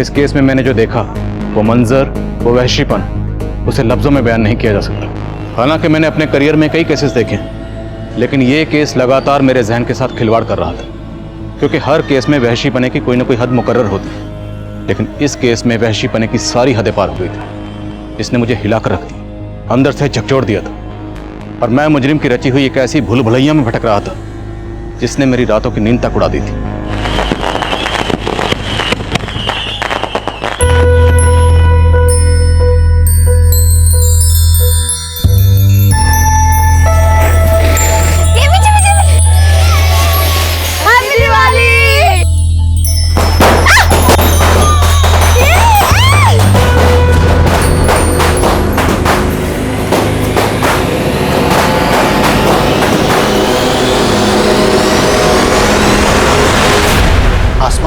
क्योंकि इस केस में मैंने जो देखा, वो मंजर, वो वहशीपन, उसे लफ्जों में बयान नहीं किया जा सकता। हालांकि मैंने अपने करियर में कई केसेस देखे, लेकिन ये केस लगातार मेरे जहन के साथ खिलवाड़ कर रहा था, क्योंकि हर केस में वहशीपने की कोई ना कोई हद मुकर्रर होती है, लेकिन इस केस में वहशीपने की सारी हदें पार हो गई थी। इसने मुझे हिलाकर रख दिया, अंदर से झकझोर दिया था, और मैं मुजरिम की रची हुई एक ऐसी भूल भुलैया में भटक रहा था जिसने मेरी रातों की नींद तक उड़ा दी थी।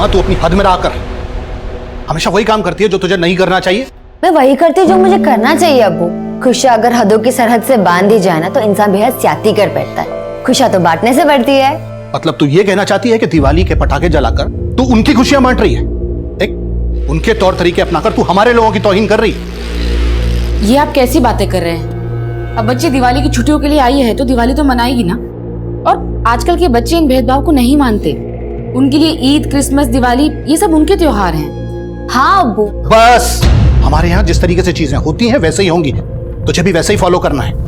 तू अपनी हद में रहा कर। हमेशा वही काम करती है जो तुझे नहीं करना चाहिए। मैं वही करती हूँ जो मुझे करना चाहिए अब्बू। खुशियाँ अगर हदों की सरहद से बांध दी जाए ना तो इंसान बेहद ज्यादती कर बैठता है। खुशियाँ तो बांटने से बढ़ती है। मतलब तू ये कहना चाहती है कि दिवाली के पटाखे जलाकर तू उनकी खुशियां बांट रही है? देख, उनके तौर तरीके अपनाकर तू हमारे लोगों की तौहीन कर रही है। ये आप कैसी बातें कर रहे हैं? अब बच्चे दिवाली की छुट्टियों के लिए आई है तो दिवाली तो मनाएगी ना। और आजकल के बच्चे इन भेदभाव को नहीं मानते। उनके लिए ईद, क्रिसमस, दिवाली ये सब उनके त्योहार हैं। हाँ अब्बू, बस हमारे यहाँ जिस तरीके से चीजें होती हैं वैसे ही होंगी, तुझे भी वैसे ही फॉलो करना है।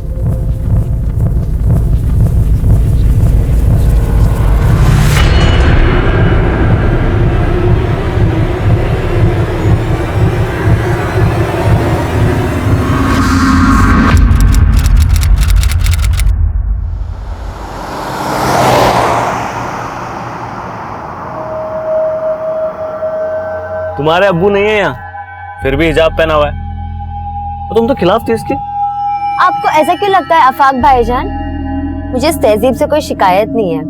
तुम्हारे अब्बू नहीं है यहाँ, फिर भी हिजाब पहना हुआ है, तो तुम तो खिलाफ थी इसके। आपको ऐसा क्यों लगता है आफाक भाईजान? मुझे इस तहजीब से कोई शिकायत नहीं है,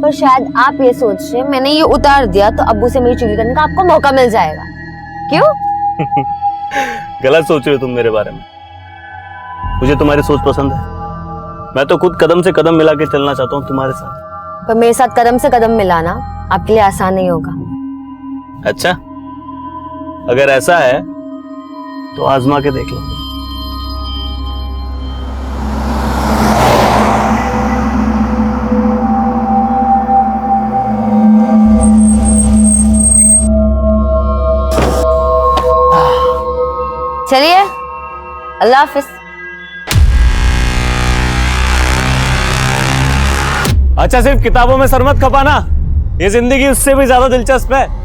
पर शायद आप ये सोच रहे मैंने ये उतार दिया तो अब्बू से मेरी चुगली करने का आपको मौका मिल जाएगा। क्यों? गलत सोच रहे हो तुम मेरे बारे में। मुझे तुम्हारी सोच पसंद है। मैं तो खुद कदम से कदम मिला के चलना चाहता हूँ तुम्हारे साथ। पर मेरे साथ कदम से कदम मिलाना आपके लिए आसान नहीं होगा। अच्छा, अगर ऐसा है तो आजमा के देख लो। चलिए, अल्लाह हाफिज। अच्छा, सिर्फ किताबों में सर मत खपाना, ये जिंदगी उससे भी ज्यादा दिलचस्प है।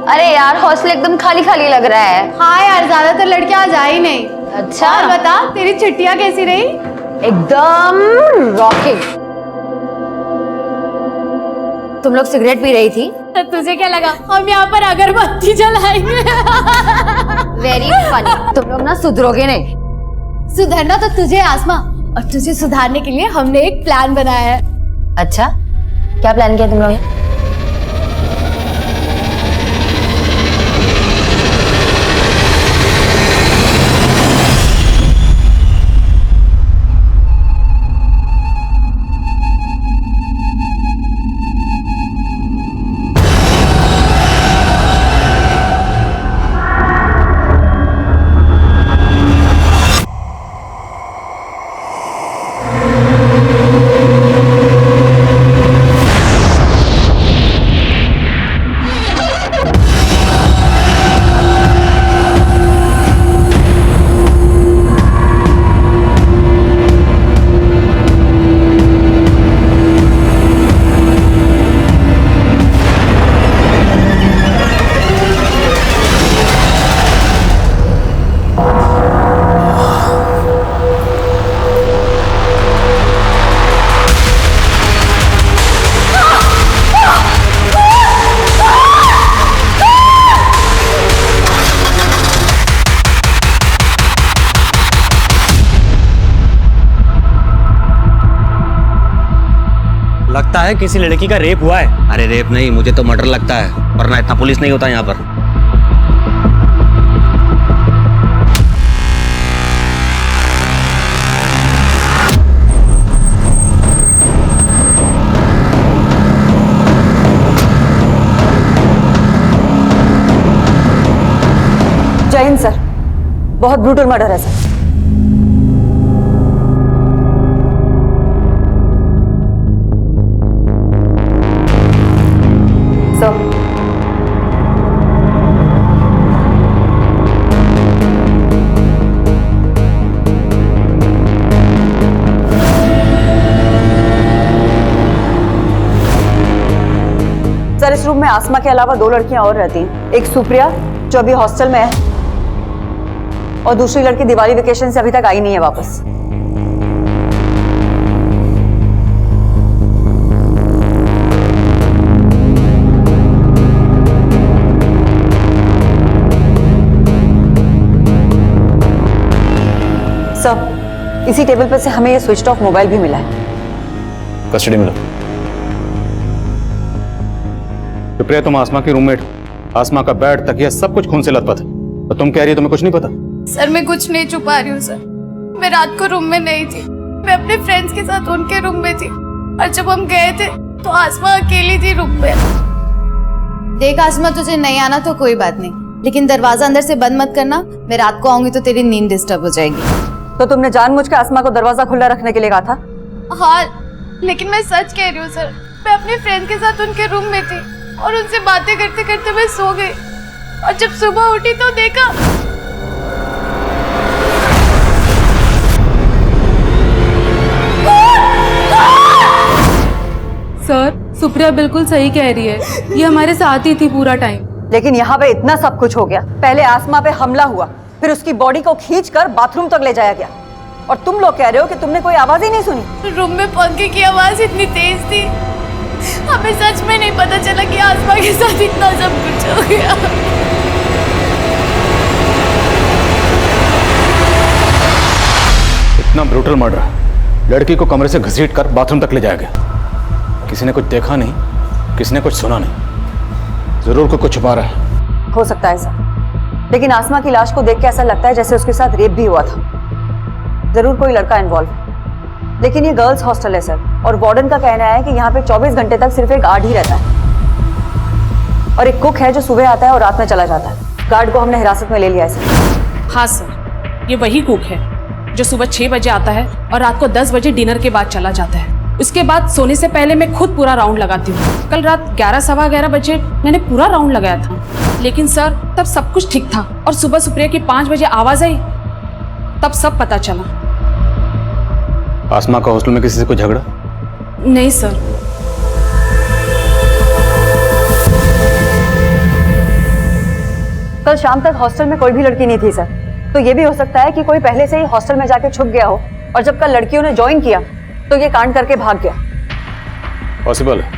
अरे यार, हौसला एकदम खाली खाली लग रहा है। हाँ यार, ज्यादातर लड़कियां आज आई नहीं। अच्छा, और बता, तेरी छुट्टियां कैसी रही? एकदम रॉकिंग। तुम लोग सिगरेट पी रही थी? तो तुझे क्या लगा हम यहाँ पर अगरबत्ती जलाएंगे? Very funny. तुम लोग ना सुधरोगे नहीं। सुधरना तो तुझे आसमा, और तुझे सुधारने के लिए हमने एक प्लान बनाया है। अच्छा, क्या प्लान किया तुम लोग ने? लगता है किसी लड़की का रेप हुआ है। अरे रेप नहीं, मुझे तो मर्डर लगता है, वरना इतना पुलिस नहीं होता यहाँ पर। जय हिंद सर, बहुत ब्रूटल मर्डर है सर। सर सर, इस रूम में आसमा के अलावा 2 लड़कियां और रहती हैं। एक सुप्रिया जो अभी हॉस्टल में है, और दूसरी लड़की दिवाली वेकेशन से अभी तक आई नहीं है वापस। सर, इसी टेबल पर से हमें ये स्विच ऑफ मोबाइल भी मिला है। कस्टडी में लो। सुप्रिया, तुम आसमा की रूममेट, आसमा का बेड, तकिया सब कुछ खून से लथपथ है, और तुम कह रही हो तुम्हें कुछ नहीं पता? सर मैं कुछ नहीं छुपा रही हूँ सर। मैं रात को रूम में नहीं थी, मैं अपने फ्रेंड्स के साथ उनके रूम में थी, और जब हम गए थे तो आसमा अकेली थी रूम में। देख आसमा, तुझे नहीं आना तो कोई बात नहीं, लेकिन दरवाजा अंदर से बंद मत करना। मैं रात को आऊंगी तो तेरी नींद डिस्टर्ब हो जाएगी। तो तुमने जानबूझ के आसमा को दरवाजा खुला रखने के लिए कहा था? हाँ, लेकिन मैं सच कह रही हूँ सर। मैं अपने फ्रेंड के साथ उनके रूम में थी और उनसे बातें करते करते मैं सो गई, और जब सुबह उठी तो देखा। सर, सुप्रिया बिल्कुल सही कह रही है, ये हमारे साथ ही थी पूरा टाइम। लेकिन यहाँ पे इतना सब कुछ हो गया। पहले आसमा पे हमला हुआ, फिर उसकी बॉडी को खींचकर बाथरूम तक ले जाया गया, और तुम लोग कह रहे हो कि तुमने कोई आवाज ही नहीं सुनी। रूम में पंखे की आवाज इतनी तेज थी, हमें सच में नहीं पता चला कि आसमा के साथ इतना सब कुछ हो गया। इतना ब्रूटल मर्डर, लड़की को कमरे से घसीट कर बाथरूम तक ले जाया गया। किसी ने कुछ देखा नहीं, किसी ने कुछ सुना नहीं, जरूर कोई कुछ छुपा रहा है। हो सकता है सर, लेकिन आसमा की लाश को देख के ऐसा लगता है जैसे उसके साथ रेप भी हुआ था। जरूर कोई लड़का इन्वॉल्व है, लेकिन ये गर्ल्स हॉस्टल है सर, और वार्डन का कहना है कि यहाँ पे 24 घंटे तक सिर्फ एक गार्ड ही रहता है, और एक कुक है जो सुबह आता है और रात में चला जाता है। गार्ड को हमने हिरासत में ले लिया है सर। हाँ सर, ये वही कुक है जो सुबह 6 बजे आता है और रात को 10 बजे डिनर के बाद चला जाता है। उसके बाद सोने से पहले मैं खुद पूरा राउंड लगाती हूँ। कल रात 11 सवा 11 बजे मैंने पूरा राउंड लगाया था, लेकिन सर तब सब कुछ ठीक था, और सुबह सुप्रिया की 5 बजे आवाज आई, तब सब पता चला। आसमा का हॉस्टल में किसी से कोई झगड़ा? नहीं सर। कल शाम तक हॉस्टल में कोई भी लड़की नहीं थी सर, तो ये भी हो सकता है कि कोई पहले से ही हॉस्टल में जाके छुप गया हो, और जब कल लड़कियों ने ज्वाइन किया तो ये कांड करके भाग गया। पॉसिबल है।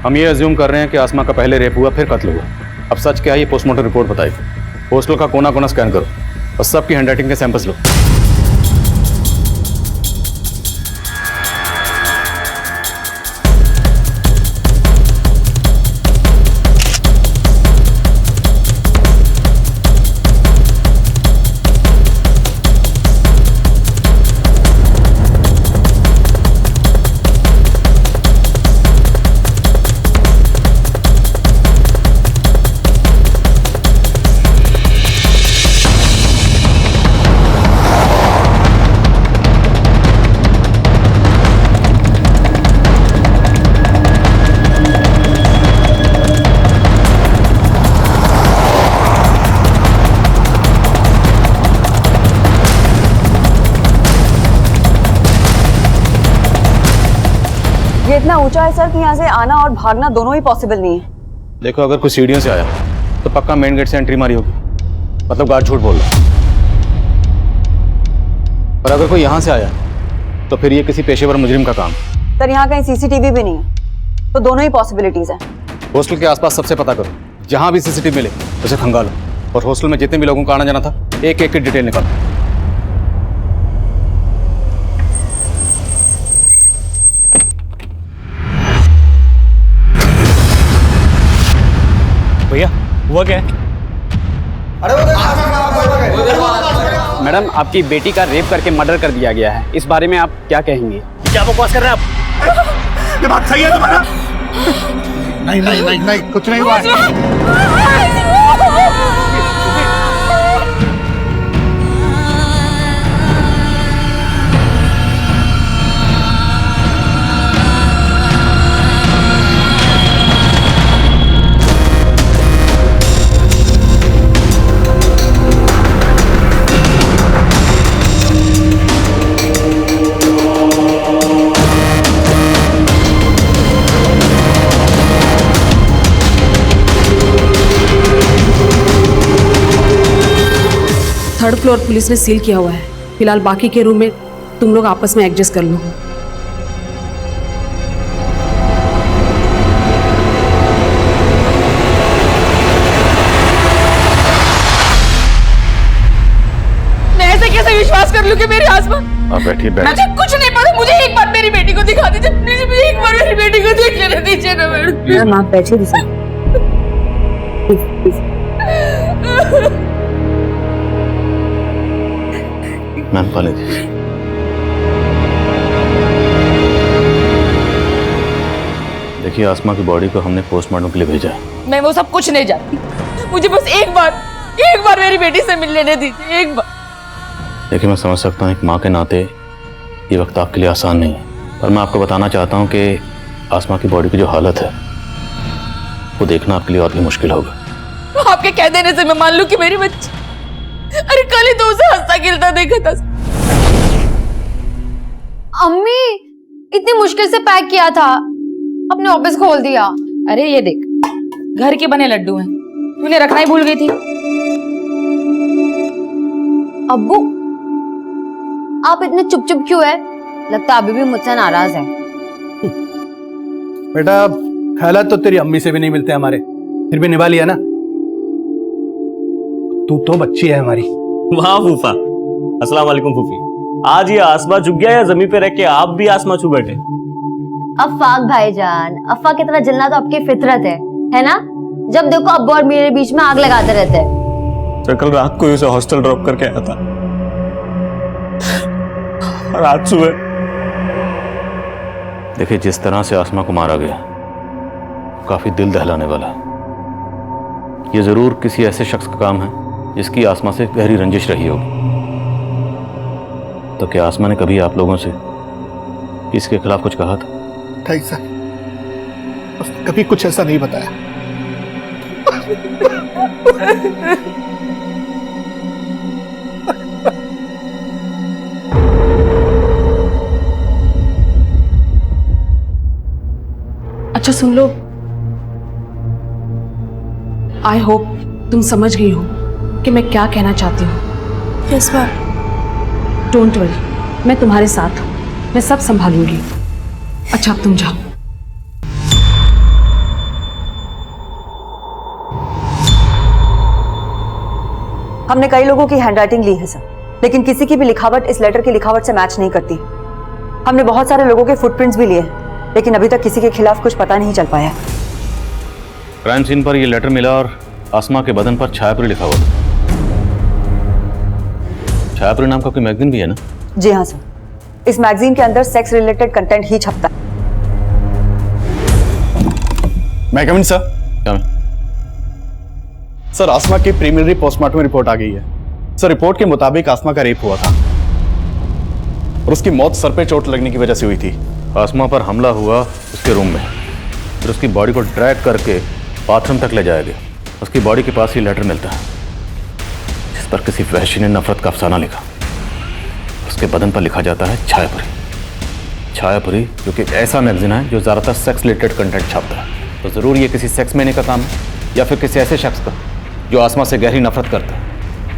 हम ये अज्यूम कर रहे हैं कि आसमा का पहले रेप हुआ, फिर कत्ल हुआ। अब सच क्या है ये पोस्टमार्टम रिपोर्ट बताएगी। हॉस्टल का कोना कोना स्कैन करो और सबकी हैंडराइटिंग के सैंपल्स लो। ये इतना ऊंचा है सर कि यहाँ से आना और भागना दोनों ही पॉसिबल नहीं है। देखो, अगर कोई सीढ़ियों से आया तो पक्का मेन गेट से एंट्री मारी होगी, मतलब गार्ड झूठ बोल रहा है। और अगर कोई यहाँ से आया तो फिर ये किसी पेशेवर मुजरिम का काम। सर यहाँ कहीं सीसीटीवी भी नहीं है, तो दोनों ही पॉसिबिलिटीज हैं। हॉस्टल के आसपास सबसे पता करो, जहाँ भी सीसीटीवी मिले उसे खंगालो, और हॉस्टल में जितने भी लोगों का आना जाना था एक एक की डिटेल निकालो। हुआ क्या है? मैडम, आपकी बेटी का रेप करके मर्डर कर दिया गया है। इस बारे में आप क्या कहेंगे? क्या बकवास कर रहे हैं आप? ये बात सही है तुम्हारा? नहीं नहीं नहीं नहीं, कुछ नहीं हुआ है। थर्ड फ्लोर पुलिस ने सील किया हुआ है। फिलहाल बाकी के रूम में तुम लोग आपस में एडजस्ट कर लो। मैं ऐसे कैसे विश्वास कर लूं कि मेरी आसमा? आप बैठिए मुझे कुछ नहीं पता। मुझे एक बार मेरी बेटी को दिखा दीजिए प्लीज। मुझे एक बार मेरी बेटी को देख लेने दीजिए ना मैडम। आप बैठिए प्लीज। मैम पाले जी। देखिए, आसमा की बॉडी को हमने पोस्टमार्टम के लिए भेजा है। मैं वो सब कुछ नहीं जानती। मुझे बस एक बार मेरी बेटी से मिल लेने दीजिए, एक बार। देखिए, मैं समझ सकता हूँ एक माँ के नाते ये वक्त आपके लिए आसान नहीं है, पर मैं आपको बताना चाहता हूँ कि आसमा की बॉडी की जो हालत है वो देखना आपके लिए और भी मुश्किल होगा। आपके कह देने से मैं मान लूं कि मेरी बच्ची, अरे कल ही तो उसे हंसता खेलता देखा था। अम्मी, इतनी मुश्किल से पैक किया था, अपने ऑफिस खोल दिया। अरे ये देख, घर के बने लड्डू हैं, तूने रखना ही भूल गई थी। अब्बू, आप इतने चुप चुप क्यों है? लगता अभी भी मुझसे नाराज है। बेटा, ख्यालात तो तेरी अम्मी से भी नहीं मिलते हमारे, फिर भी निभा लिया ना। तू तो बच्ची है हमारी। वाह फूफा, अस्सलाम वालेकुम फूफी। आज ये आसमा चुप गया या जमीन पे रह के आप भी आसमा छू बैठे? अफाक भाईजान, अफा की तरह जलना तो आपकी फितरत है ना? जब देखो अब्बू और मेरे बीच में आग लगाते रहते हैं। तो कल रात को ही उसे हॉस्टल ड्रॉप करके आया था और आज सुबह। देखिए, जिस तरह से आसमा को मारा गया काफी दिल दहलाने वाला है। ये जरूर किसी ऐसे शख्स का काम है जिसकी आसमा से गहरी रंजिश रही होगी। तो क्या आसमा ने कभी आप लोगों से इसके खिलाफ कुछ कहा था? नहीं सर, उसने कभी कुछ ऐसा नहीं बताया। अच्छा सुन लो, आई होप तुम समझ गई हो कि मैं क्या कहना चाहती हूँ। Yes ma'am. डोंट वरी, मैं तुम्हारे साथ हूँ, मैं सब संभालूंगी। अच्छा अब तुम जाओ। हमने कई लोगों की हैंडराइटिंग ली है सर, लेकिन किसी की भी लिखावट इस लेटर की लिखावट से मैच नहीं करती। हमने बहुत सारे लोगों के फुटप्रिंट्स भी लिए हैं, लेकिन अभी तक किसी के खिलाफ कुछ पता नहीं चल पाया। क्राइम सीन पर यह लेटर मिला और आसमा के बदन पर छायापुरी लिखा हुआ था। छायापुरी नाम का कोई मैगजीन भी है ना? जी हाँ सर, इस मैगजीन के अंदर सेक्स रिलेटेड कंटेंट ही छपता है। मैं कमिंग सर? सर, आसमा की प्रीलिमिनरी पोस्टमार्टम रिपोर्ट आ गई है। सर, रिपोर्ट के मुताबिक आसमा का रेप हुआ था और उसकी मौत सर पे चोट लगने की वजह से हुई थी। आसमा पर हमला हुआ उसके रूम में, फिर उसकी बॉडी को ड्रैग करके बाथरूम तक ले जाया गया। उसकी बॉडी के पास ही लेटर मिलता है जिस पर किसी वहशी ने नफरत का अफसाना लिखा। उसके बदन पर लिखा जाता है छायापुरी। छायापुरी जो कि ऐसा मैगजीन है जो ज़्यादातर सेक्स रिलेटेड कंटेंट छापता है। तो ज़रूर ये किसी सेक्स मैने का काम है या फिर किसी ऐसे शख्स का जो आसमा से गहरी नफरत करता है,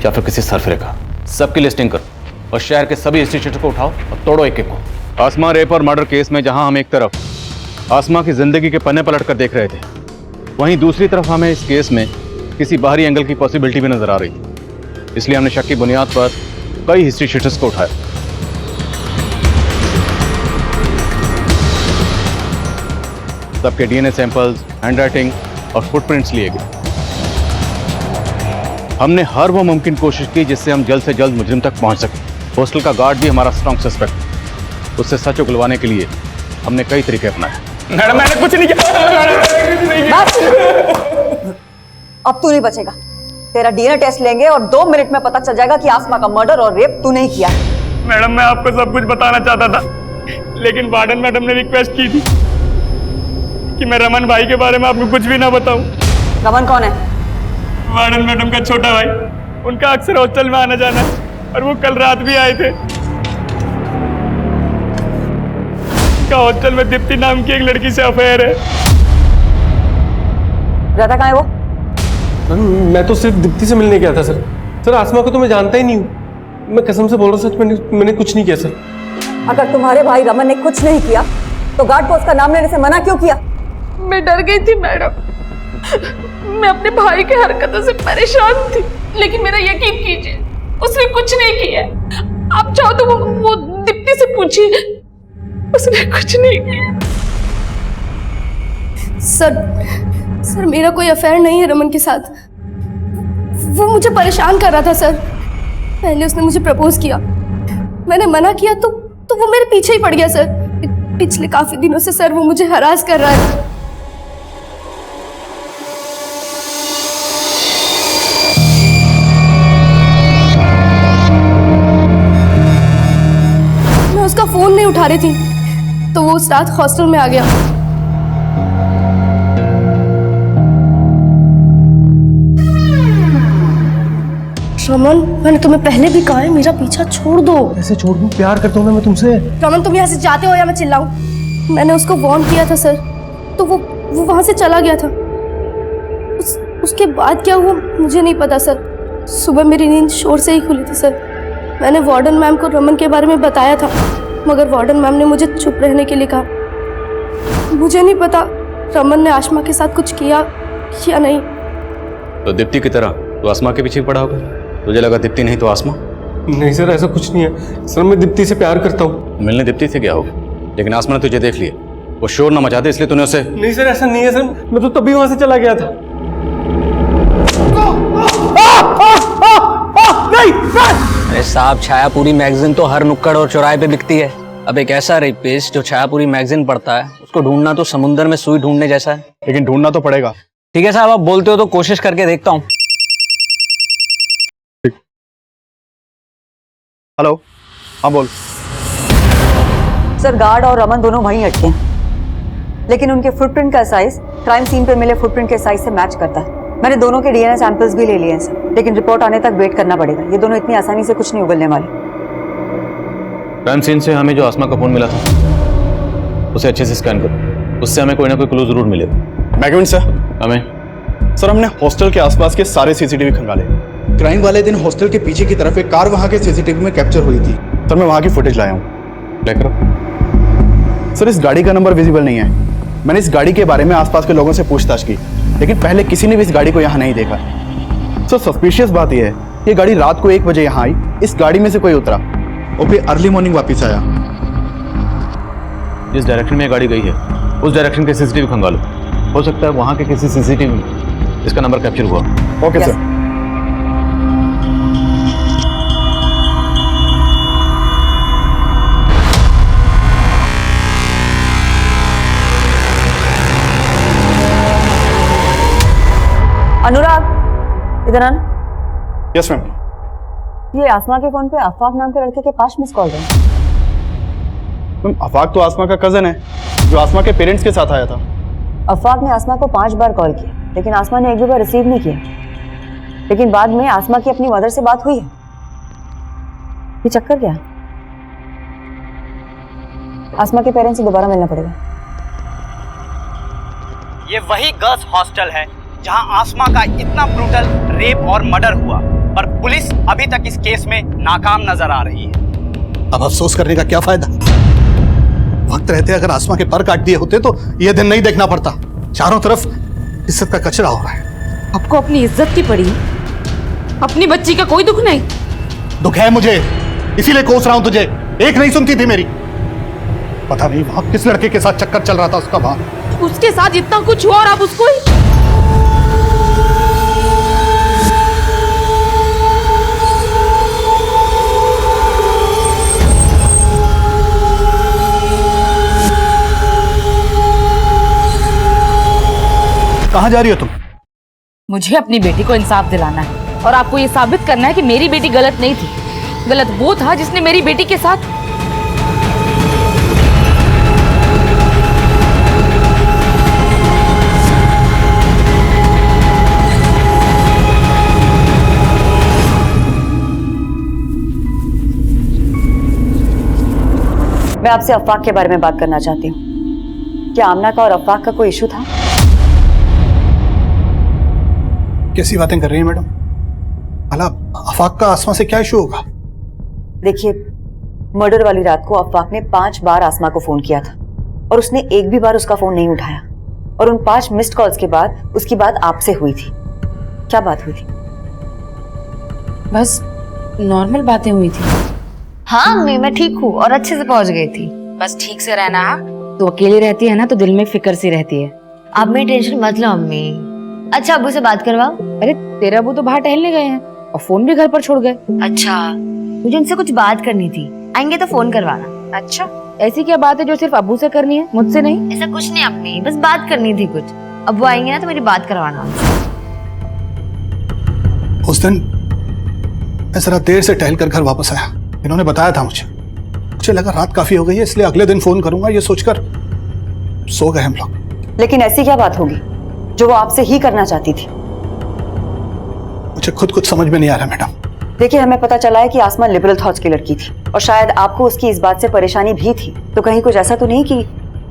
या फिर किसी सरफरे का। सबकी लिस्टिंग करो और शहर के सभी इंस्टीट्यूट को उठाओ और तोड़ो एक एक को। आसमा रेप और मर्डर केस में जहां हम एक तरफ आसमा की जिंदगी के पन्ने पलट कर देख रहे थे, वहीं दूसरी तरफ हमें इस केस में किसी बाहरी एंगल की पॉसिबिलिटी भी नजर आ रही थी। इसलिए हमने शक की बुनियाद पर कई हिस्ट्री शीटर्स को उठाया। सबके डीएनए सैंपल्स, हैंडराइटिंग और फुटप्रिंट्स लिए गए। हमने हर वो मुमकिन कोशिश की जिससे हम जल्द से जल्द मुजरिम तक पहुंच सके। हॉस्टल का गार्ड भी हमारा स्ट्रॉन्ग सस्पेक्ट। उससे सच उगलवाने के लिए हमने कई तरीके अपनाए। मैडम मैंने कुछ नहीं किया। अब तू नहीं बचेगा। तेरा डीएनए टेस्ट लेंगे और 2 मिनट में पता चल जाएगा कि आसमा का मर्डर और रेप तू नहीं किया। मैडम मैं आपको सब कुछ बताना चाहता था, लेकिन वार्डन मैडम ने रिक्वेस्ट की थी कि मैं रमन भाई के बारे में आपको कुछ भी ना बताऊं। रमन कौन है? वार्डन मैडम का छोटा भाई। उनका अक्सर हॉस्टल में आना जाना है और वो कल रात भी आए थे। उनका हॉस्टल में दीप्ति नाम की एक लड़की से अफेयर है। रहता कहाँ है वो? मैं तो सिर्फ दीप्ति से मिलने गया था सर। सर आसमा को तो मैं जानता ही नहीं हूँ। मैं कसम से बोल रहा हूँ, सच मैंने कुछ नहीं किया सर। अगर तुम्हारे भाई रमन ने कुछ नहीं किया तो गार्ड को उसका नाम लेने से मना क्यों किया? मैं डर गई थी मैडम। मैं अपने भाई के हरकतों से परेशान थी, लेकिन मेरा यकीन कीजिए उसने कुछ नहीं किया। आप चाहो तो वो दीप्ति से पूछिए, उसने कुछ नहीं किया। सर मेरा कोई अफेयर नहीं है रमन के साथ। वो मुझे परेशान कर रहा था सर। पहले उसने मुझे प्रपोज किया, मैंने मना किया तो वो मेरे पीछे ही पड़ गया सर। पिछले काफी दिनों से सर वो मुझे हरास कर रहा है। मैं उसका फोन नहीं उठा रही थी तो वो उस रात हॉस्टल में आ गया। रमन मैंने तुम्हें पहले भी कहा है मेरा पीछा छोड़ दो। ऐसे छोड़ दूं? प्यार करता हूँ ना मैं तुमसे। रमन तुम यहाँ से जाते हो या मैं चिल्लाऊं? मैंने उसको वार्न किया था सर, तो वो वहां से चला गया था। उसके बाद क्या हुआ मुझे नहीं पता सर। सुबह मेरी नींद शोर से ही खुली थी सर। मैंने वार्डन मैम को रमन के बारे में बताया था, मगर वार्डन मैम ने मुझे चुप रहने के लिए कहा। मुझे नहीं पता रमन ने आसमा के साथ कुछ किया या नहीं। तो दीप्ति की तरह तो आसमा के पीछे पड़ा होगा। तुझे लगा दीप्ति नहीं तो आसमा? नहीं सर ऐसा कुछ नहीं है सर। मैं दीप्ति से प्यार करता हूँ। मिलने दीप्ति से गया होगा, लेकिन आसमा ने तुझे देख लिया। वो शोर ना मचाते इसलिए तूने उसे। नहीं सर ऐसा नहीं है सर। मैं तो तभी वहां से चला गया था। अरे साहब, छायापुरी मैगजीन तो हर नुक्कड़ और चौराहे पे बिकती है। अब एक ऐसा रेपिस्ट जो छायापुरी मैगजीन पढ़ता है, उसको ढूंढना तो समुद्र में सुई ढूंढने जैसा है। लेकिन ढूंढना तो पड़ेगा। ठीक है साहब, आप बोलते हो तो कोशिश करके देखता हूँ। हेलो, हाँ बोल। सर गार्ड और रमन दोनों वहीं अटके हैं, लेकिन उनके फुटप्रिंट का साइज क्राइम सीन पे मिले फुटप्रिंट के साइज से मैच करता है। मैंने दोनों के डीएनए सैंपल्स भी ले लिए हैं सर, लेकिन रिपोर्ट आने तक वेट करना पड़ेगा। ये दोनों इतनी आसानी से कुछ नहीं उगलने वाले। क्राइम सीन से हमें जो आसमा का फोन मिला था उसे अच्छे से स्कैन करो, उससे हमें कोई ना कोई क्लू जरूर मिलेगा। मैगविन सर। हमें सर हमने हॉस्टल के आसपास के सारे सीसीटीवी खंगाले। क्राइम वाले दिन हॉस्टल के पीछे की तरफ एक कार वहां के सीसीटीवी में कैप्चर हुई थी। सर मैं वहां की फुटेज लाया हूँ। लेकर सर इस गाड़ी का नंबर विजिबल नहीं है। मैंने इस गाड़ी के बारे में आसपास के लोगों से पूछताछ की, लेकिन पहले किसी ने भी इस गाड़ी को यहाँ नहीं देखा। सर सस्पिशियस बात यह है, ये गाड़ी रात को 1 बजे यहाँ आई, इस गाड़ी में से कोई उतरा और फिर अर्ली मॉर्निंग वापस आया। जिस डायरेक्शन में ये गाड़ी गई है उस डायरेक्शन के सीसीटीवी खंगालो। हो सकता है वहां के किसी सीसीटीवी में इसका नंबर कैप्चर हुआ। Okay sir. अनुराग इधर आना। Yes ma'am. ये आसमा के फोन पे अफाक नाम के लड़के के 5 मिस कॉल है। मैम अफाक तो आसमा का कजन है जो आसमा के पेरेंट्स के साथ आया था। अफाक ने आसमा को 5 बार कॉल किया, लेकिन आसमा ने एक भी बार रिसीव नहीं किया। लेकिन बाद में आसमा की अपनी मदर से बात हुई है। ये चक्कर क्या? आसमा के पेरेंट्स से दोबारा मिलना पड़ेगा। ये वही गर्ल्स हॉस्टल है जहां आसमा का इतना ब्रूटल रेप और मर्डर हुआ, पर पुलिस अभी तक इस केस में नाकाम नजर आ रही है। अब अफसोस करने का क्या फायदा? वक्त रहते अगर आसमा के पर काट दिए होते तो यह दिन नहीं देखना पड़ता। चारों तरफ इज्जत का कचरा हो रहा है। आपको अपनी इज्जत की पड़ी, अपनी बच्ची का कोई दुख नहीं। दुख है मुझे, इसीलिए कोस रहा हूं तुझे। एक नहीं सुनती थी मेरी। पता नहीं वहां किस लड़के के साथ चक्कर चल रहा था उसका। वहां उसके साथ इतना कुछ हुआ और आप उसको ही कहाँ जा रही हो तुम? मुझे अपनी बेटी को इंसाफ दिलाना है और आपको ये साबित करना है कि मेरी बेटी गलत नहीं थी। गलत वो था जिसने मेरी बेटी के साथ। मैं आपसे अफवाक के बारे में बात करना चाहती हूँ। क्या आमना का और अफवाक का कोई इशू था? कैसी बातें कर रही हैं मैडम? भला अफाक का आसमा से क्या इशू होगा? देखिए, मर्डर वाली रात को अफवाक ने 5 बार आसमा को फोन किया था और उसने एक भी बार उसका फोन नहीं उठाया। और उन 5 मिस्ड कॉल्स के बाद उसकी बात आपसे हुई थी। क्या बात हुई थी? बस नॉर्मल बातें हुई थी। हाँ अम्मी, मैं ठीक हूँ और अच्छे से पहुँच गई थी। बस ठीक से रहना। तो अकेली रहती है ना तो दिल में फिक्र सी रहती है। आप मेरी टेंशन मत लो अम्मी। अच्छा अब्बू से बात करवाओ। अरे तेरे अब्बू तो बाहर टहलने गए हैं और फोन भी घर पर छोड़ गए। अच्छा, मुझे उनसे कुछ बात करनी थी, आएंगे तो फोन करवाना। अच्छा, ऐसी क्या बात है जो सिर्फ अब्बू से करनी है, मुझसे नहीं? ऐसा कुछ नहीं अम्मी, बस बात करनी थी कुछ। अब्बू आएंगे ना तो मेरी बात करवाना। उस दिन मैं जरा देर से टहल कर घर वापस आया। इन्होंने बताया था मुझे लगा रात काफी हो गई है, इसलिए अगले दिन फोन करूंगा ये सोचकर सो गए हम लोग। लेकिन ऐसी क्या बात होगी जो वो आपसे ही करना चाहती थी? मुझे खुद कुछ समझ में नहीं आ रहा मैडम। देखिए, हमें पता चला है कि आसमा लिबरल थॉट्स की लड़की थी और शायद आपको उसकी इस बात से परेशानी भी थी। तो कहीं कुछ ऐसा तो नहीं कि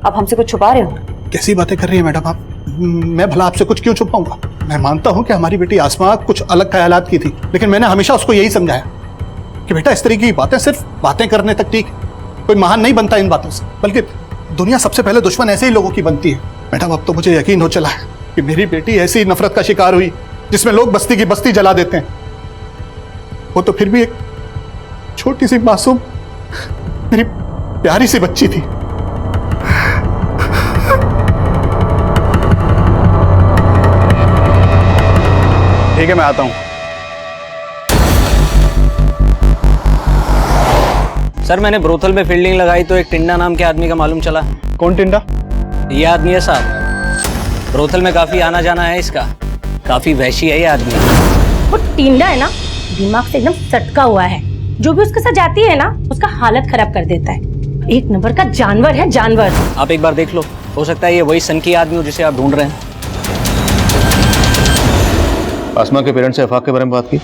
आप हमसे कुछ छुपा रहे हो? कैसी बातें कर रही है मैडम आप? मैं भला आपसे कुछ क्यों छुपाऊंगा? मैं मानता हूं कि हमारी बेटी आसमा कुछ अलग ख्यालात की थी, लेकिन मैंने हमेशा उसको यही समझाया कि बेटा इस तरीके की बातें सिर्फ बातें करने तक ठीक, कोई महान नहीं बनता इन बातों से, बल्कि दुनिया सबसे पहले दुश्मन ऐसे ही लोगों की बनती है। मैडम अब तो मुझे यकीन हो चला है कि मेरी बेटी ऐसी नफरत का शिकार हुई जिसमें लोग बस्ती की बस्ती जला देते हैं। वो तो फिर भी एक छोटी सी मासूम मेरी प्यारी सी बच्ची थी। ठीक है, मैं आता हूं। सर, मैंने ब्रोथल में फील्डिंग लगाई तो एक टिंडा नाम के आदमी का मालूम चला। कौन टिंडा? ये आदमी है साहब। ब्रोथल में काफी आना जाना है इसका। काफी वहशी है ये आदमी। वो टिंडा है ना, दिमाग से एकदम सटका हुआ है। जो भी उसके साथ जाती है ना, उसका हालत खराब कर देता है। एक नंबर का जानवर है, जानवर। आप एक बार देख लो, हो सकता है ये वही सनकी आदमी हो जिसे आप ढूंढ रहे हैं। आसमा के पेरेंट्स से अफाक के बारे में बात की?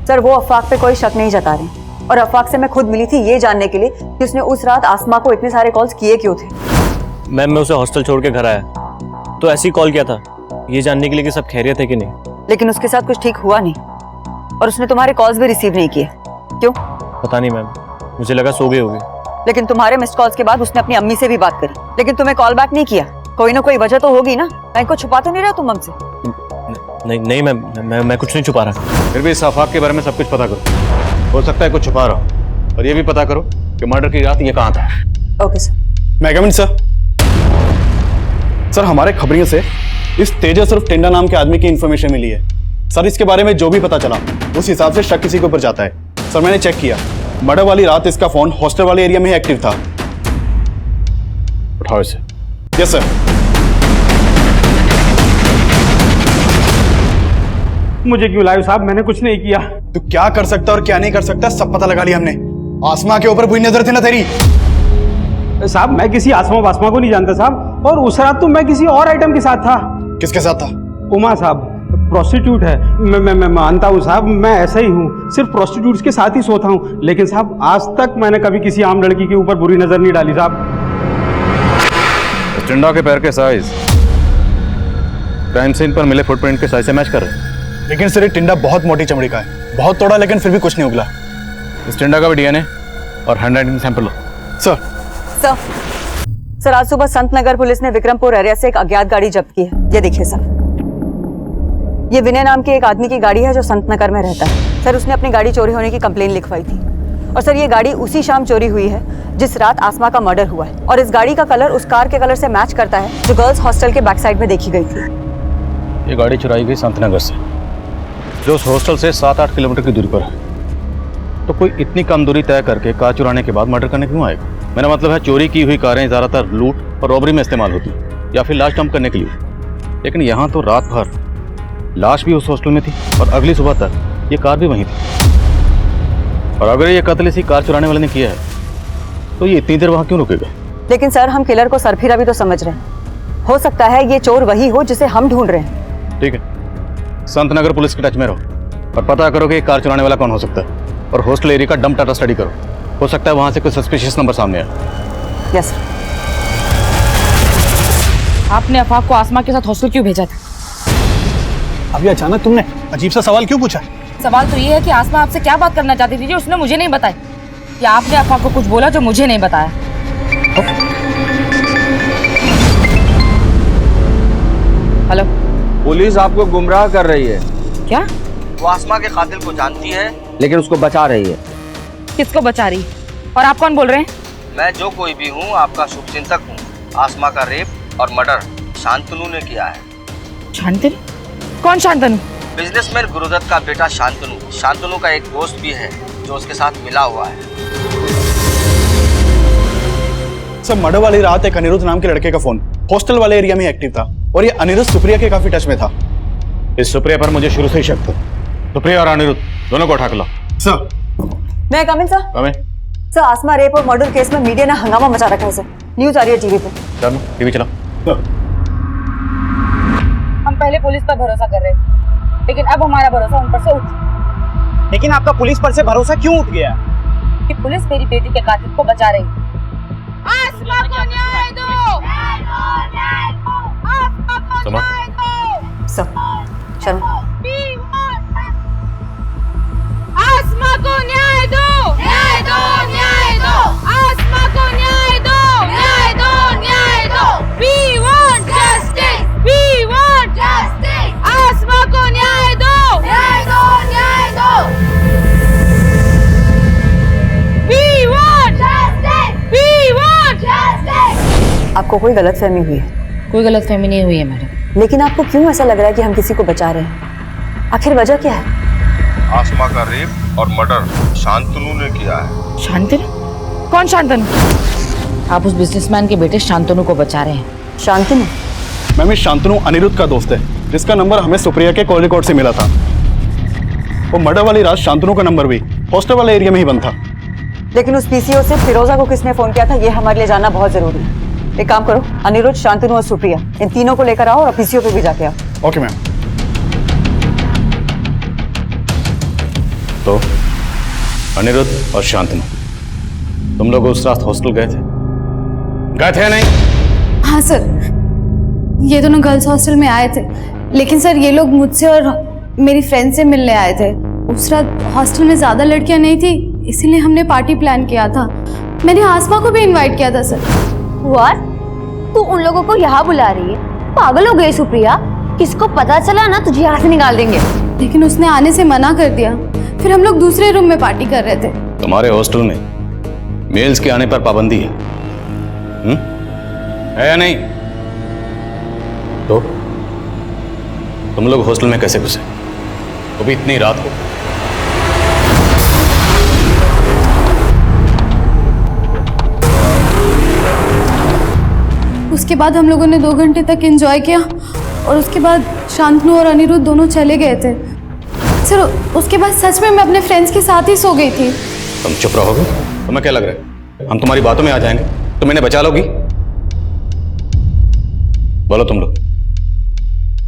सर, वो अफवाक पे कोई शक नहीं जता रहे और अफवाक से मैं खुद मिली थी ये जानने के लिए कि उसने उस रात आसमा को इतने सारे कॉल्स किए क्यों थे। मैम, मैं उसे हॉस्टल छोड़ के घर आया तो ऐसे ही कॉल किया था, ये जानने के लिए कि सब खैरियत है कि नहीं। लेकिन उसके साथ कुछ ठीक हुआ नहीं और उसने तुम्हारे कॉल्स भी रिसीव नहीं किए। क्यों? पता नहीं मैम, मुझे लगा सो गई होगी। लेकिन तुम्हारे मिस्ड कॉल्स के बाद उसने अपनी अम्मी से भी बात करी, लेकिन तुम्हें कॉल बैक नहीं किया। कोई ना कोई वजह तो होगी ना, कहीं को छुपा तो नहीं रहे तुम हमसे? नहीं मैम, मैं कुछ नहीं छुपा रहा। फिर भी इस अफाक के बारे में सब कुछ पता करो। हो सकता है कुछ छुपा रहा हो, और ये भी पता करो कि मर्डर की रात ये कहाँ था। Okay sir. मैं कमिंग सर। सर, हमारे खबरियों से इस तेजस सिर्फ टिंडा नाम के आदमी की इंफॉर्मेशन मिली है। सर, इसके बारे में जो भी पता चला उस हिसाब से शक किसी के ऊपर जाता है। सर, मैंने चेक किया, मर्डर वाली रात इसका फोन हॉस्टल वाले एरिया में ही एक्टिव था। उठाओ इसे। Yes sir. मुझे क्यों लाए साहब? मैंने कुछ नहीं किया। तू क्या कर सकता और क्या नहीं कर सकता सब पता लगा लिया हमने। आसमा के ऊपर बुरी नजर थी ना तेरी? साहब, मैं किसी आसमा वासमा को नहीं जानता साहब, और उस रात तो मैं किसी और आइटम के साथ था। किसके साथ था? उमा साहब, प्रोस्टिट्यूट है। मैं मानता हूँ साहब, मैं ऐसा ही हूँ, सिर्फ प्रोस्टिट्यूट्स के साथ ही सोता हूँ। लेकिन साहब, आज तक मैंने कभी किसी आम लड़की के ऊपर बुरी नजर नहीं डाली साहब। टिंडा के पैर के साइज क्राइम सीन पर मिले फुटप्रिंट के साइज से मैच कर रहे हैं। लेकिन सर, ये टिंडा बहुत मोटी चमड़ी का है, बहुत तोड़ा, लेकिन फिर भी कुछ नहीं उगला। इस टिंडा का भी डीएनए और हैंडराइटिंग सैंपल लो। सर। सर, आज सुबह संत नगर पुलिस ने विक्रमपुर एरिया से एक अज्ञात गाड़ी जब्त की है। ये देखिए सर, ये विनय नाम के एक आदमी की गाड़ी है जो संत नगर में रहता है। सर, उसने अपनी गाड़ी चोरी होने की कंप्लेन लिखवाई थी और सर, ये गाड़ी उसी शाम चोरी हुई है जिस रात आसमा का मर्डर हुआ है। और इस गाड़ी का कलर उस कार के कलर से मैच करता है जो गर्ल्स हॉस्टल के बैक साइड में देखी गई थी। ये गाड़ी चुराई गई संत नगर से, जो उस हॉस्टल से 7-8 किलोमीटर की दूरी पर है। तो कोई इतनी कम दूरी तय करके कार चुराने के बाद मर्डर करने क्यों आएगा? मेरा मतलब है चोरी की हुई कारें ज़्यादातर लूट और रॉबरी में इस्तेमाल होती हैं, या फिर लाश डंप करने के लिए। लेकिन यहाँ तो रात भर लाश भी उस हॉस्टल में थी और अगली सुबह तक ये कार भी वहीं थी। और अगर ये कत्ल इसी कार चुराने वाले ने किया है तो ये इतनी देर वहाँ क्यों रुकेगा? लेकिन सर हम किलर को सरफिरा भी तो समझ रहे हैं। हो सकता है ये चोर वही हो जिसे हम ढूंढ रहे हैं। ठीक है, संतनगर पुलिस के टच में रहो और पता करो कि ये कार चुराने वाला कौन हो सकता है, और हॉस्टल एरिया का डंप डाटा स्टडी करो। हो सकता है वहाँ से कोई सस्पिशियस नंबर सामने आए। यस। आपने अफाक को आसमा के साथ हॉस्टल क्यों भेजा था? अभी अचानक तुमने अजीब सा सवाल क्यों पूछा? सवाल तो ये है कि आसमा आपसे क्या बात करना चाहती थी जो उसने मुझे नहीं बताई, या आपने अफाक को कुछ बोला जो मुझे नहीं बताया? हेलो, पुलिस आपको गुमराह कर रही है। क्या? वो आसमा के कातिल को जानती है लेकिन उसको बचा रही है। किसको बचा रही? और आप कौन बोल रहे हैं? मैं जो कोई भी हूँ आपका शुभचिंतक हूँ। आसमा का रेप और मर्डर शांतनु ने किया है। शांतनु? कौन शांतनु? बिजनेसमैन गुरुदत्त का बेटा शांतनु। शांतनु का एक दोस्त भी है जो उसके साथ मिला हुआ है। सर मर्डर वाली रात एक अनिरुद्ध नाम के लड़के का फोन हॉस्टल वाले एरिया में एक्टिव था और ये अनिरुद्ध सुप्रिया के काफी टच में था। इस सुप्रिया पर मुझे शुरू से ही शक था। सुप्रिया और अनिरुद्ध दोनों को उठा के लाओ। सर मैं कमिन सर। कमिन। सर आसमा रेप और मर्डर केस में मीडिया ने हंगामा मचा रखा है सर। न्यूज आ रही है टीवी पे। चलो टीवी चलाओ। हम पहले पुलिस पर भरोसा कर रहे थे, लेकिन अब हमारा भरोसा उन पर से उठ। लेकिन आपका पुलिस पर से भरोसा क्यों उठ गया? कि पुलिस मेरी बेटी के कातिल को बचा रही है। आसमा को न्याय दो! आसमा को न्याय दो! सर चलो। आसमा को न्याय दो! न्याय दो! न्याय दो! आसमा को न्याय दो! न्याय दो! न्याय दो! We want justice! We want justice! आसमा को न्याय दो! न्याय दो! न्याय दो! We want justice! We want justice! आपको कोई गलतफहमी हुई है? कोई गलतफहमी नहीं हुई है मैडम। लेकिन आपको क्यों ऐसा लग रहा है कि हम किसी को बचा रहे हैं? आखिर वजह क्या है? आसमा का रेप और मर्डर शांतनु ने किया है। शांतनु? कौन शांतनु? आप उस बिजनेसमैन के बेटे शांतनु को बचा रहे हैं। शांतनु? मैम ये शांतनु अनिरुद्ध का दोस्त है जिसका नंबर हमें सुप्रिया के कॉल रिकॉर्ड से मिला था। वो मर्डर वाली रात शांतनु का नंबर भी हॉस्टल वाले एरिया में ही बंद था। लेकिन उस पीसीओ से फिरोजा को किसने फोन किया था ये हमारे लिए जानना बहुत जरूरी है। एक काम करो, अनिरुद्ध, शांतनु और सुप्रिया इन तीनों को लेकर आओ और पीसीओ पे भी जाके आओ। Okay ma'am. तो अनिरुद्ध और शांतनु तुम लोग उस रात हॉस्टल गए थे या नहीं? हाँ सर, ये दोनों गर्ल्स हॉस्टल में आए थे, लेकिन सर ये लोग मुझसे और मेरी फ्रेंड से मिलने आए थे। उस रात हॉस्टल में ज्यादा लड़कियां नहीं थी, इसीलिए हमने पार्टी प्लान किया था। मैंने आसमा को भी इनवाइट किया था सर। व्हाट? तू उन लोगों को यहाँ बुला रही है? पागल हो गई सुप्रिया? किसको पता चला ना तुझे यहाँ से निकाल देंगे। लेकिन उसने आने से मना कर दिया। फिर हम लोग दूसरे रूम में पार्टी कर रहे थे। तुम्हारे हॉस्टल में मेल्स के आने पर पाबंदी है, है या नहीं? तो तुम लोग हॉस्टल में कैसे घुसे, वो भी इतनी रात को? उसके बाद हम लोगों ने 2 घंटे तक एंजॉय किया और उसके बाद शांतनु और अनिरुद्ध दोनों चले गए थे। सर उसके बाद सच में मैं अपने फ्रेंड्स के साथ ही सो गई थी। तुम चुप रहोगे? तुम्हें क्या लग रहा है हम तुम्हारी बातों में आ जाएंगे? तुम इन्हें बचा लोगी? बोलो तुम लोग,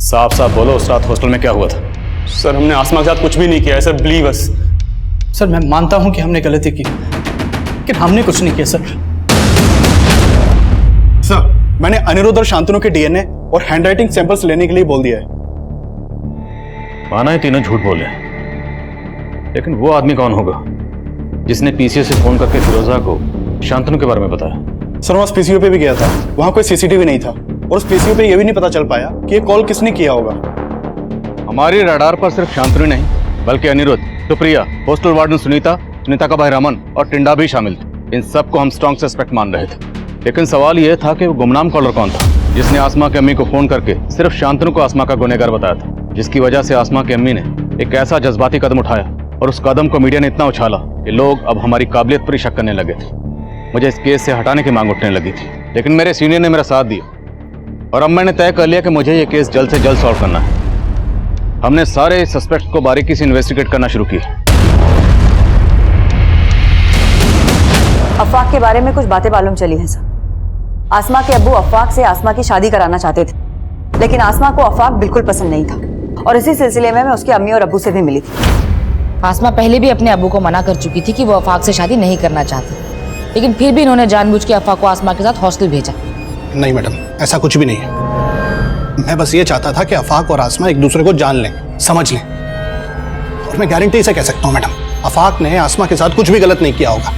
साफ साफ बोलो, उस रात हॉस्टल में क्या हुआ था? सर हमने आसमा के साथ कुछ भी नहीं किया है सर, बिलीव अस। सर मैं मानता हूं कि हमने गलती की, लेकिन हमने कुछ नहीं किया सर। सर मैंने अनिरुद्ध और शांतनु के डीएनए और हैंडराइटिंग सैंपल्स लेने के लिए बोल दिया है। माना है तीनों झूठ बोले, लेकिन वो आदमी कौन होगा जिसने पीसीओ से फोन करके फिरोजा को शांतनु के बारे में बताया? सर वहाँ पीसीओ पे भी गया था, वहाँ कोई सीसीटीवी नहीं था और उस पीसीओ पे ये भी नहीं पता चल पाया कि ये कॉल किसने किया होगा। हमारी रडार पर सिर्फ शांतनु नहीं बल्कि अनिरुद्ध, सुप्रिया, हॉस्टल वार्डन सुनीता का भाई रमन और टिंडा भी शामिल थे। इन सबको हम स्ट्रॉन्ग सस्पेक्ट मान रहे थे, लेकिन सवाल यह था कि वो गुमनाम कॉलर कौन था जिसने आसमा की अम्मी को फोन करके सिर्फ शांतनु को आसमा का गुनहगार बताया था, जिसकी वजह से आसमा की अम्मी ने एक ऐसा जज्बाती कदम उठाया और उस कदम को मीडिया ने इतना उछाला कि लोग अब हमारी काबिलियत पर ही शक करने लगे थे। मुझे इस केस से हटाने की मांग उठने लगी थी, लेकिन मेरे सीनियर ने मेरा साथ दिया और अब मैंने तय कर लिया कि मुझे ये केस जल्द से जल्द सॉल्व करना है। हमने सारे सस्पेक्ट को बारीकी से इन्वेस्टिगेट करना शुरू किया। अफवाक के बारे में कुछ बातें मालूम चली हैं सर। आसमा के अब्बू अफवाक से आसमा की शादी कराना चाहते थे, लेकिन आसमा को अफवाक बिल्कुल पसंद नहीं था और इसी सिलसिले में मैं उसकी अम्मी और अब्बू से भी मिली थी। आसमा पहले भी अपने अब्बू को मना कर चुकी थी कि वो अफाक से शादी नहीं करना चाहती, लेकिन फिर भी इन्होंने जानबूझ के अफाक को आसमा के साथ हॉस्टल भेजा। नहीं मैडम, ऐसा कुछ भी नहीं है। मैं बस ये चाहता था कि अफाक और आसमा एक दूसरे को जान लें, समझ लें। और मैं गारंटी से कह सकता हूँ मैडम, अफाक ने आसमा के साथ कुछ भी गलत नहीं किया होगा।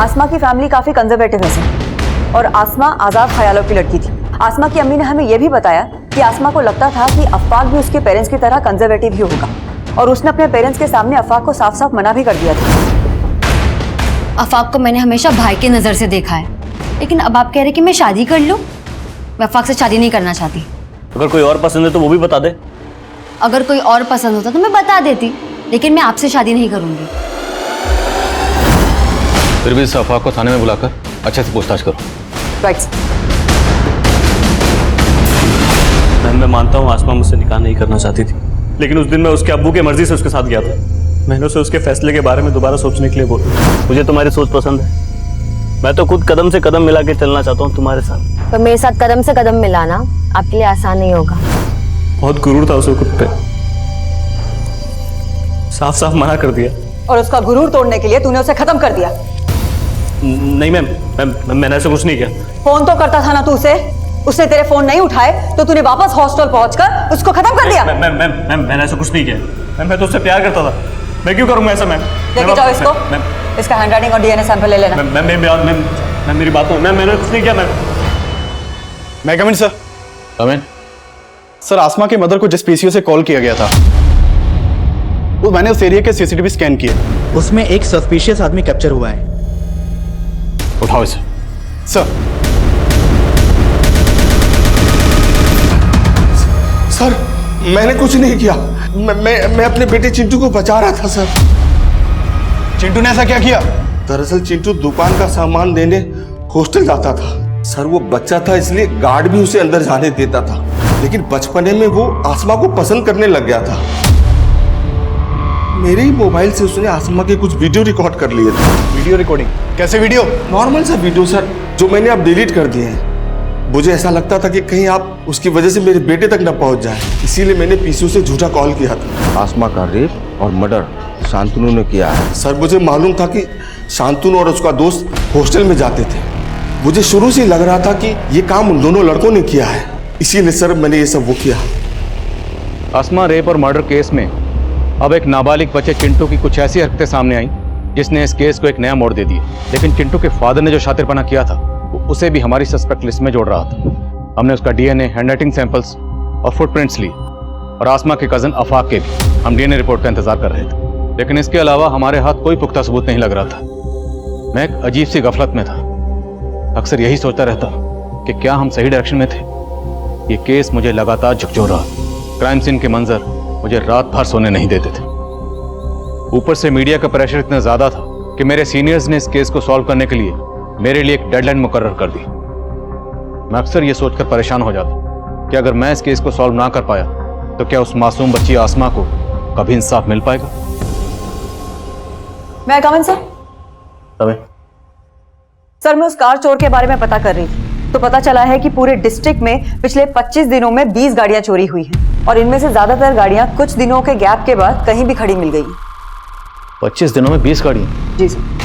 आसमा की फैमिली काफी कंजर्वेटिव है सर, और आसमा आजाद ख्यालों की लड़की थी। आसमा की अम्मी ने हमें यह भी बताया कि आसमा को लगता था कि अफाक भी उसके पेरेंट्स की तरह कंजर्वेटिव ही होगा, और उसने अपने पेरेंट्स के सामने अफाक को साफ साफ मना भी कर दिया था। अफाक को मैंने हमेशा भाई की नजर से देखा है, लेकिन अब आप कह रहे कि मैं शादी कर लूं? मैं अफाक से शादी नहीं करना चाहती। अगर कोई और पसंद है तो वो भी बता दे। अगर कोई और पसंद होता तो मैं बता देती, लेकिन मैं आपसे शादी नहीं करूंगी। फिर भी इस अफवाह को थाने में बुलाकर अच्छे से पूछताछ करो। राइट। मैं मानता हूँ आसमा मुझसे निकाह नहीं करना चाहती थी, लेकिन उस दिन मैं उसके अब्बू की मर्जी से उसके साथ गया था। मैंने उसे उसके फैसले के बारे में दोबारा सोचने के लिए बोला। मुझे तुम्हारी सोच पसंद है, मैं तो खुद कदम से कदम मिला के चलना चाहता हूँ तुम्हारे साथ। पर मेरे साथ कदम से कदम मिलाना आपके लिए आसान नहीं होगा। बहुत गुरूर था उसे खुद पे, साफ साफ मना कर दिया। और उसका गुरूर तोड़ने के लिए तूने उसे खत्म कर दिया। नहीं मैम, मैंने ऐसा कुछ नहीं किया। फोन तो करता था ना तू उसे, उसने तेरे फोन नहीं उठाए तो तूने वापस हॉस्टल पहुंचकर उसको खत्म कर दिया। मैम मैंने ऐसा कुछ नहीं किया। मैम मैं तो उससे प्यार करता था, मैं क्यों करूंगा ऐसा? मैम लेके जाओ इसको, इसका हैंडराइटिंग और डीएनए सैंपल ले लेना। मैम मेरी बात मैंने कुछ नहीं किया। मैं कम इन सर। कम इन। सर, आसमा के मदर को जिस पीसीओ से कॉल किया गया था, वो मैंने उस एरिया के सीसीटीवी स्कैन किए, उसमें एक सस्पिशियस आदमी कैप्चर हुआ है। उठाओ इसे। सर। सर, मैंने कुछ नहीं किया। मैं अपने बेटे चिंटू को बचा रहा था सर। चिंटू ने ऐसा क्या किया? दरअसल चिंटू दुकान का सामान देने हॉस्टल जाता था सर। वो बच्चा था इसलिए गार्ड भी उसे अंदर जाने देता था, लेकिन बचपने में वो आसमा को पसंद करने लग गया था। मेरे ही मोबाइल से उसने आसमा के कुछ वीडियो रिकॉर्ड कर लिए थे। Video recording? कैसे वीडियो? नॉर्मल सा वीडियो सर, जो मैंने अब डिलीट कर दिए हैं। मुझे ऐसा लगता था कि कहीं आप उसकी वजह से मेरे बेटे तक न पहुंच जाए, इसीलिए मैंने पीसीओ से झूठा कॉल किया था। आसमा का रेप और मर्डर शांतनु ने किया है। सर, मुझे मालूम था कि शांतनु और उसका दोस्त हॉस्टल में जाते थे। मुझे शुरू से लग रहा था कि ये काम उन दोनों लड़कों ने किया है, इसीलिए सर मैंने ये सब वो किया। आसमा रेप और मर्डर केस में अब एक नाबालिग बच्चे चिंटू की कुछ ऐसी हरकतें सामने आई जिसने इस केस को एक नया मोड़ दे दिया। लेकिन चिंटू के फादर ने जो शातिरपना किया था, उसे भी हमारी सस्पेक्ट लिस्ट में जोड़ रहा था। हमने उसका डीएनए, हैंडराइटिंग सैंपल्स और फुटप्रिंट्स ली, और आसमा के कजन अफाक के भी हम डीएनए रिपोर्ट का इंतजार कर रहे थे। लेकिन इसके अलावा हमारे हाथ कोई पुख्ता सबूत नहीं लग रहा था। मैं एक अजीब सी गफलत में था। अक्सर यही सोचता रहता कि क्या हम सही डायरेक्शन में थे। ये केस मुझे लगातार झकझोर रहा। क्राइम सीन के मंजर मुझे रात भर सोने नहीं देते थे। ऊपर से मीडिया का प्रेशर इतना ज्यादा था कि मेरे सीनियर्स ने इस केस को सॉल्व करने के लिए मेरे लिए एक डेडलाइन मुकर्रर कर दी। मैं अक्सर ये सोचकर परेशान हो जाता कि अगर मैं इस केस को सॉल्व ना कर पाया तो क्या उस मासूम बच्ची आसमा को कभी इंसाफ मिल पाएगा? मैं कम इन सर? सर, मैं उस कार चोर के बारे में पता कर रही थी, तो पता चला है कि पूरे डिस्ट्रिक्ट में पिछले 25 दिनों में 20 गाड़ियां चोरी हुई हैं, और इनमें से ज्यादातर गाड़ियां कुछ दिनों के गैप के बाद कहीं भी खड़ी मिल गई। 25 दिनों में 20 गाड़ियां? जी सर।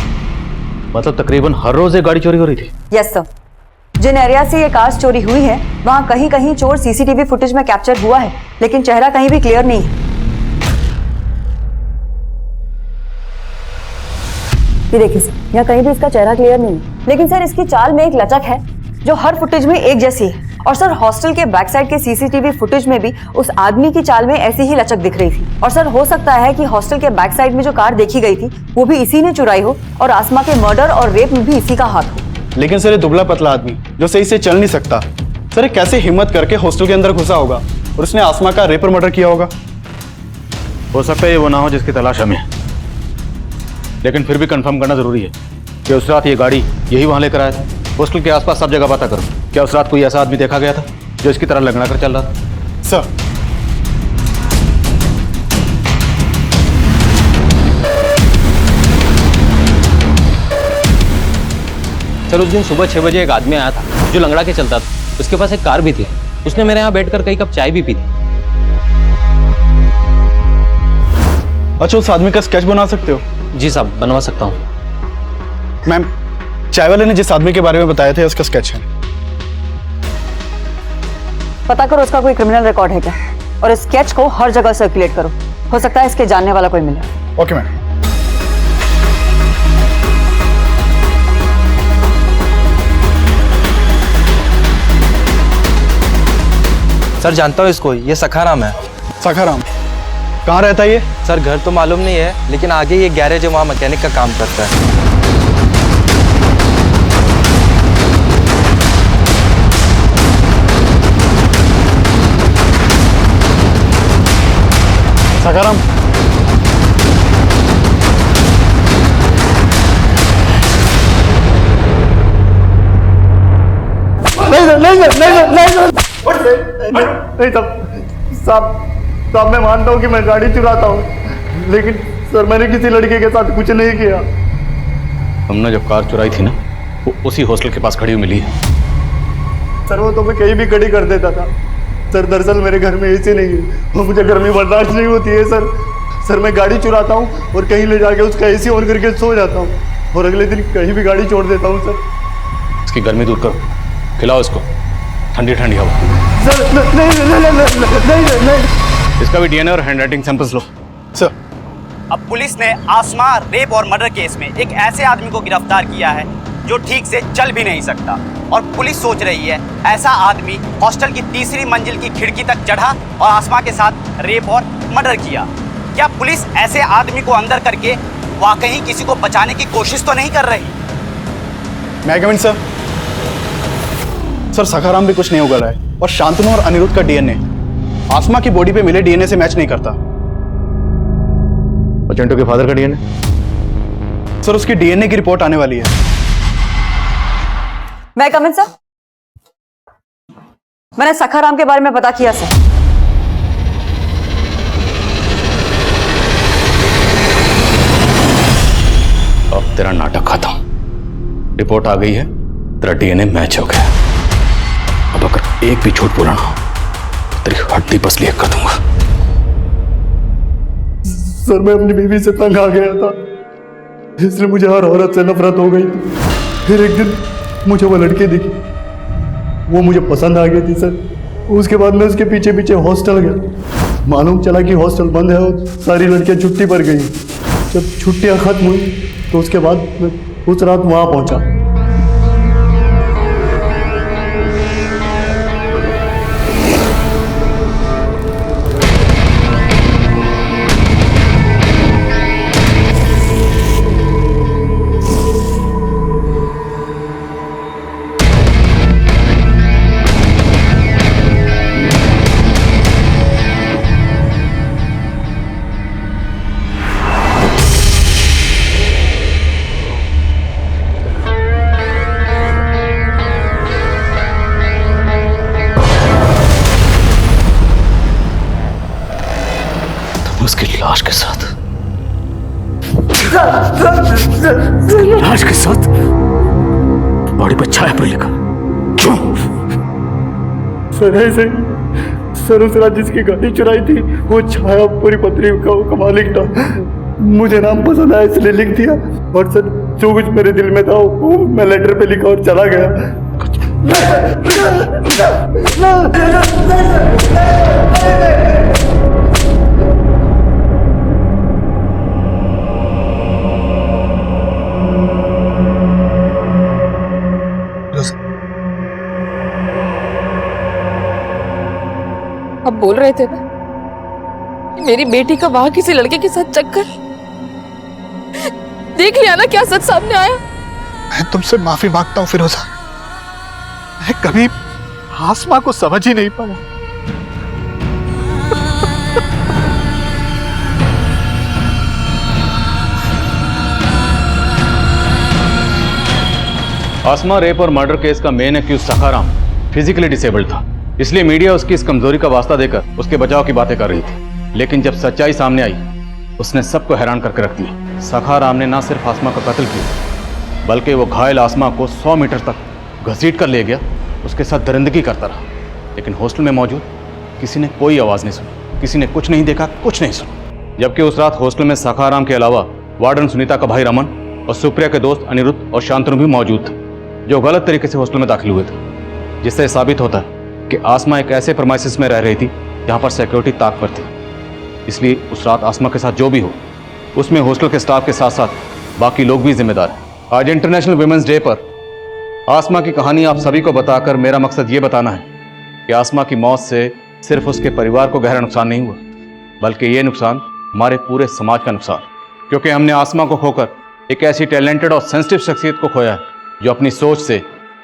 मतलब तकरीबन हर रोज एक गाड़ी चोरी हो रही थी? Yes sir. जिन एरिया से ये कार्स चोरी हुई है, वहां कहीं कहीं चोर सीसीटीवी फुटेज में कैप्चर हुआ है, लेकिन चेहरा कहीं भी क्लियर नहीं है। ये देखिए सर, यहाँ कहीं भी इसका चेहरा क्लियर नहीं है, लेकिन सर इसकी चाल में एक लचक है जो हर फुटेज में एक जैसी है। और सर, हॉस्टल के बैक साइड के सीसीटीवी फुटेज में भी उस आदमी की चाल में ऐसी ही लचक दिख रही थी। और सर, हो सकता है कि हॉस्टल के बैक साइड में जो कार देखी गई थी वो भी इसी ने चुराई हो, और आसमा के मर्डर और रेप में भी इसी का हाथ हो। लेकिन सर, ये दुबला पतला आदमी जो सही से चल नहीं सकता, सर ये कैसे हिम्मत करके हॉस्टल के अंदर घुसा होगा और उसने आसमा का रेप और मर्डर किया होगा? हो सकता है ये वो ना हो जिसकी तलाश हमें है, लेकिन फिर भी कंफर्म करना जरूरी है कि उस रात ये गाड़ी यही वहां लेकर आया था। हॉस्टल के आसपास सब जगह पता करो। क्या उस रात कोई ऐसा आदमी देखा गया था जो इसकी तरह लगना कर चल रहा था? सर सर, उस दिन सुबह 6 बजे एक आदमी आया था जो लंगड़ा के चलता था। उसके पास एक कार भी थी। उसने मेरे यहाँ बैठकर कई कप चाय भी पी थी। अच्छा, उस आदमी का स्केच बना सकते हो? जी साहब, बनवा सकता हूँ। मैम, चाय वाले ने जिस आदमी के बारे में बताया था उसका स्केच है। पता करो उसका कोई क्रिमिनल रिकॉर्ड है क्या, और इस स्केच को हर जगह सर्कुलेट करो। हो सकता है इसके जानने वाला कोई मिले। Okay ma'am. सर जानता हूँ इसको, ये सखाराम है। सखाराम कहाँ रहता है ये? सर घर तो मालूम नहीं है, लेकिन आगे ये गैरेज है, वहाँ मैकेनिक का काम करता है। सखाराम, नहीं साहब, मैं मानता हूँ कि मैं गाड़ी चुराता हूँ, लेकिन सर मैंने किसी लड़के के साथ कुछ नहीं किया। हमने जो कार चुराई थी ना, वो उसी हॉस्टल के पास खड़ी हुई मिली है। सर वो तो मैं कहीं भी खड़ी कर देता था। सर दरअसल मेरे घर में एसी नहीं है और मुझे गर्मी बर्दाश्त नहीं होती है सर मैं गाड़ी चुराता हूँ और कहीं ले जाके उसका एसी ऑन करके सो जाता हूँ और अगले दिन कहीं भी गाड़ी छोड़ देता हूँ सर। इसकी गर्मी दूर करो, खिलाओ इसको ठंडी ठंडी हवा। सर नहीं। इसका भी डीएनए और हैंडराइटिंग सैंपल्स लो। सर, अब पुलिस ने आसमा रेप और मर्डर केस में एक ऐसे आदमी को गिरफ्तार किया है जो ठीक से चल भी नहीं सकता, और पुलिस सोच रही है ऐसा आदमी हॉस्टल की तीसरी मंजिल की खिड़की तक चढ़ा और आसमा के साथ रेप और मर्डर किया। क्या पुलिस ऐसे आदमी को अंदर करके वाकई किसी को बचाने की कोशिश तो नहीं कर रही? मैं कमिंग सर? सर, सखाराम भी कुछ नहीं उगल रहा है, और शांतनु और अनिरुद्ध का डीएनए आसमा की बॉडी पे मिले डीएनए से मैच नहीं करता। और चिंटू के फादर का डीएनए? सर, उसकी डीएनए की रिपोर्ट आने वाली है। मैं कमिंग सर? मैंने सखाराम के बारे में पता किया सर। अब तेरा नाटक खत्म। रिपोर्ट आ गई है, तेरा डीएनए मैच हो गया। अब अगर एक भी झूठ बोला ना, तेरी हड्डी पसली कर दूंगा। सर मैं अपनी बीवी से तंग आ गया था, इसलिए मुझे हर औरत से नफरत हो गई थी। फिर एक दिन मुझे वो लड़की दिखी, वो मुझे पसंद आ गई थी सर। उसके बाद मैं उसके पीछे पीछे हॉस्टल गया। मालूम चला कि हॉस्टल बंद है और सारी लड़कियां छुट्टी पर गई। जब छुट्टियां खत्म हुई तो उसके बाद मैं उस रात वहां पहुंचा। उसकी लाश के साथ लाश के साथ बॉडी पर छायापुर लिखा। क्यों? सर ऐसे सर उस रात जिसकी गाड़ी चुराई थी वो छायापुरी पत्री का मालिक था। मुझे नाम पसंद आया इसलिए लिख दिया, और सर जो कुछ मेरे दिल में था वो मैं लेटर पे लिखा और चला गया। अब बोल रहे थे ना मेरी बेटी का वहां किसी लड़के के साथ चक्कर, देख लिया ना क्या सच सामने आया। मैं तुमसे माफी मांगता हूं फिरोजा, मैं कभी आसमा को समझ ही नहीं पाया। आसमा रेप और मर्डर केस का main accused Sakharam physically disabled था, इसलिए मीडिया उसकी इस कमजोरी का वास्ता देकर उसके बचाव की बातें कर रही थी। लेकिन जब सच्चाई सामने आई, उसने सबको हैरान करके रख दिया। सखाराम ने न सिर्फ आसमा का कत्ल किया, बल्कि वो घायल आसमा को 100 मीटर तक घसीट कर ले गया, उसके साथ दरिंदगी करता रहा। लेकिन हॉस्टल में मौजूद किसी ने कोई आवाज़ नहीं सुनी, किसी ने कुछ नहीं देखा, कुछ नहीं सुना। जबकि उस रात हॉस्टल में सखाराम के अलावा वार्डन सुनीता का भाई रमन और सुप्रिया के दोस्त अनिरुद्ध और शांतनु भी मौजूद थे, जो गलत तरीके से हॉस्टल में दाखिल हुए थे, जिससे साबित होता है कि आसमा एक ऐसे प्रेमाइसेस में रह रही थी जहां पर सिक्योरिटी ताक पर थी। इसलिए उस रात आसमा के साथ जो भी हो, उसमें हॉस्टल के स्टाफ के साथ साथ बाकी लोग भी जिम्मेदार हैं। आज इंटरनेशनल वुमेन्स डे पर आसमा की कहानी आप सभी को बताकर मेरा मकसद ये बताना है कि आसमा की मौत से सिर्फ उसके परिवार को गहरा नुकसान नहीं हुआ, बल्कि ये नुकसान हमारे पूरे समाज का नुकसान, क्योंकि हमने आसमा को खोकर एक ऐसी टैलेंटेड और सेंसिटिव शख्सियत को खोया है जो अपनी सोच से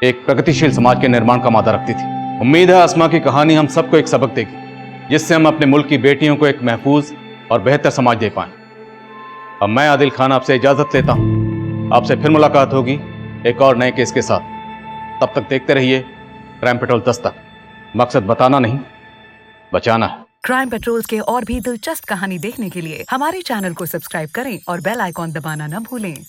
एक प्रगतिशील समाज के निर्माण का मादा रखती थी। उम्मीद है आसमा की कहानी हम सबको एक सबक देगी, जिससे हम अपने मुल्क की बेटियों को एक महफूज और बेहतर समाज दे पाएं। अब मैं आदिल खान आपसे इजाजत लेता हूं। आपसे फिर मुलाकात होगी एक और नए केस के साथ। तब तक देखते रहिए क्राइम पेट्रोल दस्तक। मकसद बताना नहीं, बचाना है। क्राइम पेट्रोल के और भी दिलचस्प कहानी देखने के लिए हमारे चैनल को सब्सक्राइब करें और बेल आइकॉन दबाना न भूलें।